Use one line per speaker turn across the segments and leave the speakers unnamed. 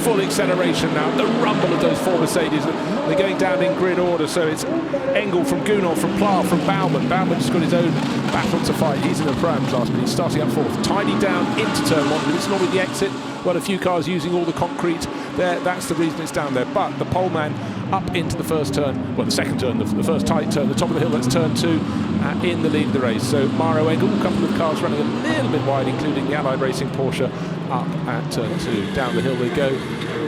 full acceleration now. The rumble of those four Mercedes. They're going down in grid order. So it's Engel from Gunnar, from Pla, from Baumann. Baumann just got his own battle to fight. He's in the Pro-Am class, but he's starting up fourth. Tidy down into turn one. This is normally the exit. Well, a few cars using all the concrete there. That's the reason it's down there. But the pole man up into the first turn, well, the second turn, the first tight turn, the top of the hill, that's turn two, in the lead of the race. So Maro Engel, a couple of cars running a little bit wide, including the Allied Racing Porsche, up at turn two. Down the hill they go.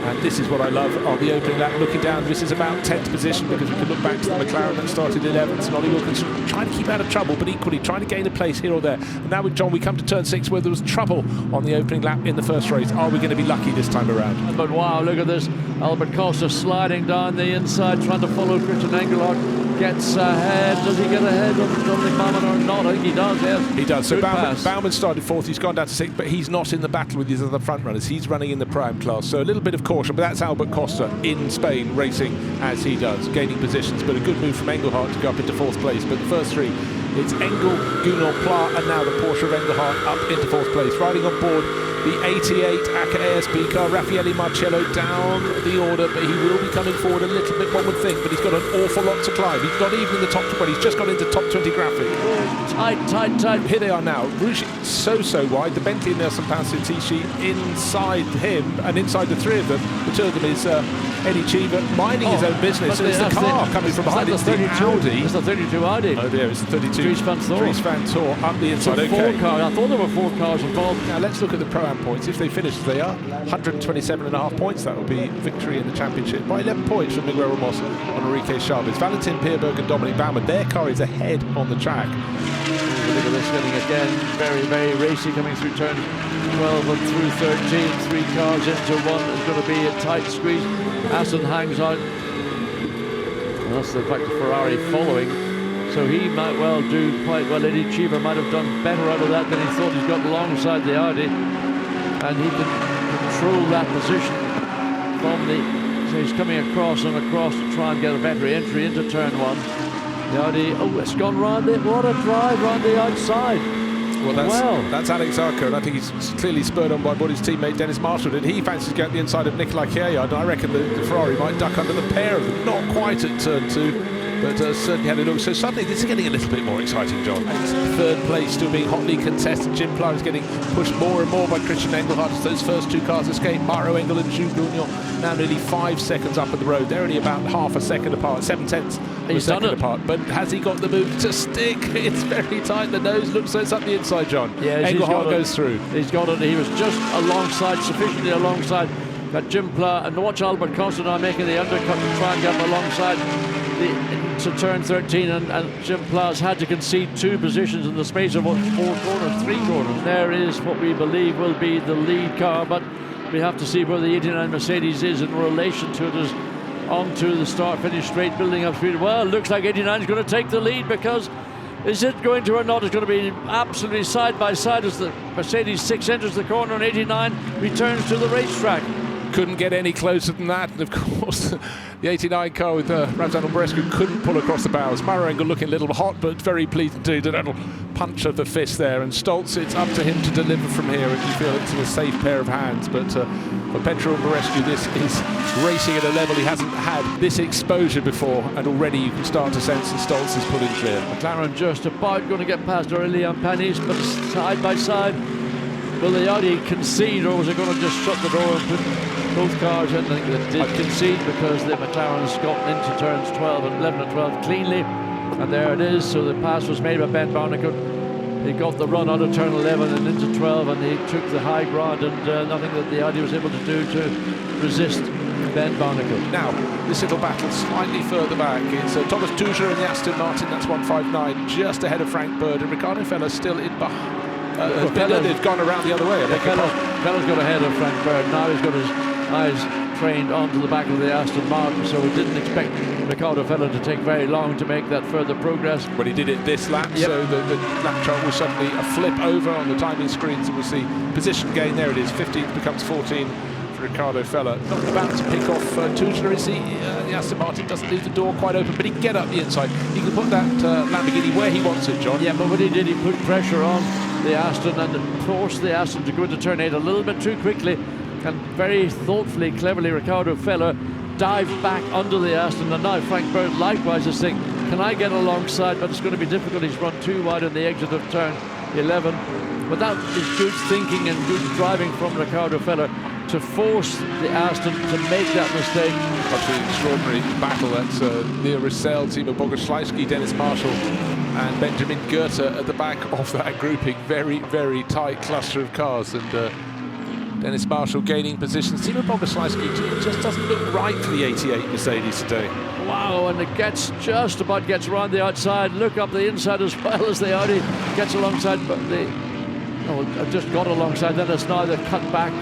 And this is what I love on the opening lap. Looking down, this is about 10th position, because we can look back to the McLaren that started 11th. And Ollie Wilkins trying to keep out of trouble, but equally trying to gain a place here or there. And now with John, we come to turn 6, where there was trouble on the opening lap in the first race. Are we going to be lucky this time around?
But wow, look at this. Albert Costa sliding down the inside, trying to follow Christian Engelhardt. Gets ahead. Does he get ahead of Dominic Baumann or not? I think he does, yes.
He does. So Baumann started fourth. He's gone down to sixth, but he's not in the battle with his other front runners. He's running in the Pro-Am class. So a little bit of caution, but that's Albert Costa in Spain racing as he does, gaining positions. But a good move from Engelhardt to go up into fourth place. But the first three, it's Engel, Gunnar, Pla, and now the Porsche of Engelhardt up into fourth place. Riding on board the 88 ACA ASB car, Raffaele Marcello down the order, but he will be coming forward a little bit, one would think, but he's got an awful lot to climb. He's not even in the top 20, he's just got into top 20 graphic.
Tight.
Here they are now. Rouge so wide. The Bentley and Nelson Pansitici inside him, and inside the three of them, the two of them is Eddie Cheever minding his own business, and it's the car coming from behind. It's the Audi.
It's the 32 Audi.
Oh dear, it's the 32. Dries Van Toor up the inside.
So
okay.
Four cars. I thought there were 4 cars involved.
Now let's look at the Pro-Am points. If they finish as they are, 127.5 points. That will be victory in the championship by 11 points from Miguel Ramos on Enrique Chavez. Valentin Pierberg and Dominic Baumann. Their car is ahead on the track.
Look at this getting again very racy, coming through turn 12 and through 13. 3 cars into one. It's going to be a tight squeeze. Aston hangs out. And that's the fact of Ferrari following. So he might well do quite well. Eddie Cheever might have done better out of that than he thought. He's got alongside the Audi, and he can control that position from the. So he's coming across and across to try and get a better entry into turn one. The Audi, oh, it's gone round it. What a drive round the outside.
Well, that's Alex Zarco, and I think he's clearly spurred on by what his teammate Dennis Marshall did. He fancies going the inside of Nikolai Kjær, and I reckon the Ferrari might duck under the pair of them. Not quite at turn 2. But certainly had a look. So suddenly this is getting a little bit more exciting, John. And third place still being hotly contested. Jim Pla is getting pushed more and more by Christian Engelhardt as those first 2 cars escape. Maro Engel and Jules Gounon now nearly 5 seconds up at the road. They're only about half a second apart, 7/10 of a second apart. But has he got the move to stick? It's very tight. The nose looks like it's up the inside, John.
Yeah,
Engelhardt goes through.
He's got it. He was just alongside, sufficiently alongside that Jim Pla. And watch Albert Costa now making the undercut to try and get him alongside to turn 13, and Jim Pla's had to concede 2 positions in the space of 4 corners, 3 corners. There is what we believe will be the lead car, but we have to see where the 89 Mercedes is in relation to it as onto the start-finish straight, building up speed. Well, looks like 89 is going to take the lead, because is it going to or not? It's going to be absolutely side by side as the Mercedes 6 enters the corner and 89 returns to the racetrack.
Couldn't get any closer than that, and of course the 89 car with Ramzan Ombrescu couldn't pull across the bows. Maro Engel looking a little hot, but very pleased to do the little punch of the fist there. And Stoltz, it's up to him to deliver from here, and you feel it's in a safe pair of hands. But for Petro Ombrescu, this is racing at a level he hasn't had this exposure before, and already you can start to sense that Stoltz is pulling clear.
McLaren just about going to get past Aurélien Panis, but side by side. Will the Audi concede, or was it going to just shut the door and put both cars in? I think they did concede, because the McLaren's gotten into turns 12 and 11 and 12 cleanly, and there it is. So the pass was made by Ben Barnicle. He got the run out of turn 11 and into 12, and he took the high ground, and nothing that the Audi was able to do to resist Ben Barnicle.
Now, this little battle slightly further back. It's Thomas Tuger in the Aston Martin, that's 159, just ahead of Frank Bird, and Ricardo Fella's still in behind. They've gone around the other way.
Fella's got ahead of Frank Bird. Now he's got his eyes trained onto the back of the Aston Martin, so we didn't expect Ricardo Fella to take very long to make that further progress.
But he did it this lap, so the lap chart will suddenly a flip over on the timing screens, and we'll see position gain. There it is, 15th becomes 14 for Ricardo Fella. Not about to pick off Tugler, is he? The Aston Martin doesn't leave the door quite open, but he can get up the inside. He can put that Lamborghini where he wants it, John.
Yeah, but what he did, he put pressure on the Aston and forced the Aston to go into turn 8 a little bit too quickly, And very thoughtfully, cleverly, Ricardo Feller dived back under the Aston, and now Frank Bird likewise is saying, can I get alongside? But it's going to be difficult. He's run too wide on the exit of turn 11. But that is good thinking and good driving from Ricardo Feller to force the Aston to make that mistake.
Absolutely extraordinary battle. That's Leo Roussel, Timo Bogoslawski, Dennis Marshall and Benjamin Goethe at the back of that grouping. Very, very tight cluster of cars, and Dennis Marshall gaining positions. Timo Bogoslawski just doesn't look right for the 88 Mercedes today.
Wow, and it just about gets around the outside. Look up the inside as well as the Audi gets alongside, but I've just got alongside. Then it's now the cut back.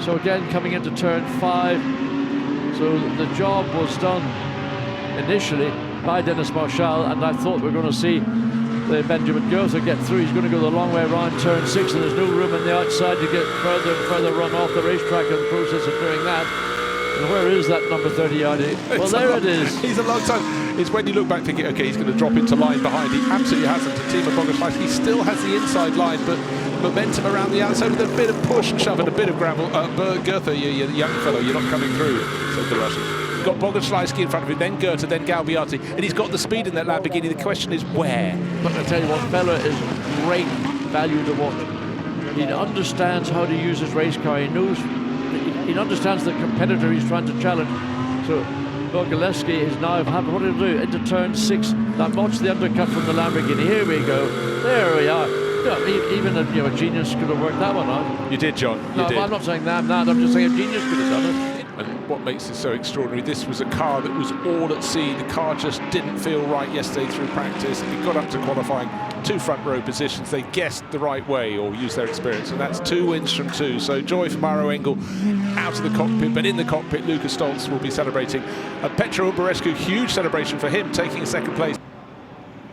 So again, coming into turn 5. So the job was done initially by Dennis Marshall, and I thought we were going to see the Benjamin Goethe get through. He's going to go the long way around turn 6, and there's no room on the outside to get further and further run off the racetrack in the process of doing that. And where is that number 30 Audi? Well, there it is.
He's a long time. It's when you look back thinking, okay, he's going to drop into line behind. He absolutely hasn't. And Timo Bogoslawski still has the inside line, but momentum around the outside with a bit of push and shove and a bit of gravel. Goethe, you young fellow, you're not coming through, said the Russian. You've got Bogoslawski in front of him, then Goethe, then Galbiati, and he's got the speed in that Lamborghini. The question is where?
But I tell you what, Feller is great value to watch. He understands how to use his race car. He understands the competitor he's trying to challenge. So Bogoslawski is now, what did he do? Into turn 6. Now watch the undercut from the Lamborghini. Here we go. There we are. Even a genius could have worked that one out.
You did, John.
No, I'm not saying that. I'm just saying a genius could have done it.
And what makes it so extraordinary, this was a car that was all at sea. The car just didn't feel right yesterday through practice. It got up to qualifying, 2 front row positions. They guessed the right way or used their experience, and that's 2 wins from 2. So joy for Mauro Engel out of the cockpit, but in the cockpit, Lucas Stoltz will be celebrating. Petro Uberescu, huge celebration for him, taking a 2nd place.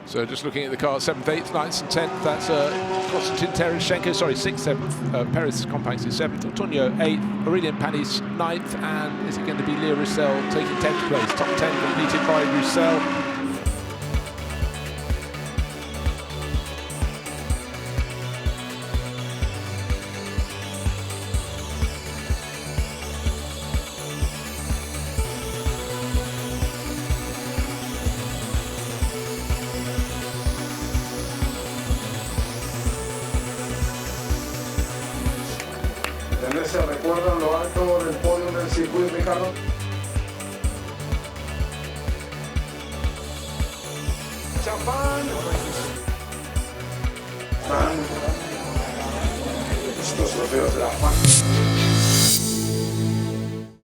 So just looking at the car, 7th, 8th, 9th and 10th, that's Konstantin Tereshchenko, sorry, 6th, 7th, Perez Compax is 7th, Antonio 8th, Aurelien Panis 9th, and is it going to be Leo Roussel taking 10th place? Top 10 completed by Roussel.
¿Se recuerdan lo alto del podio del circuito, Ricardo? Champán. Están estos trofeos de la FAN.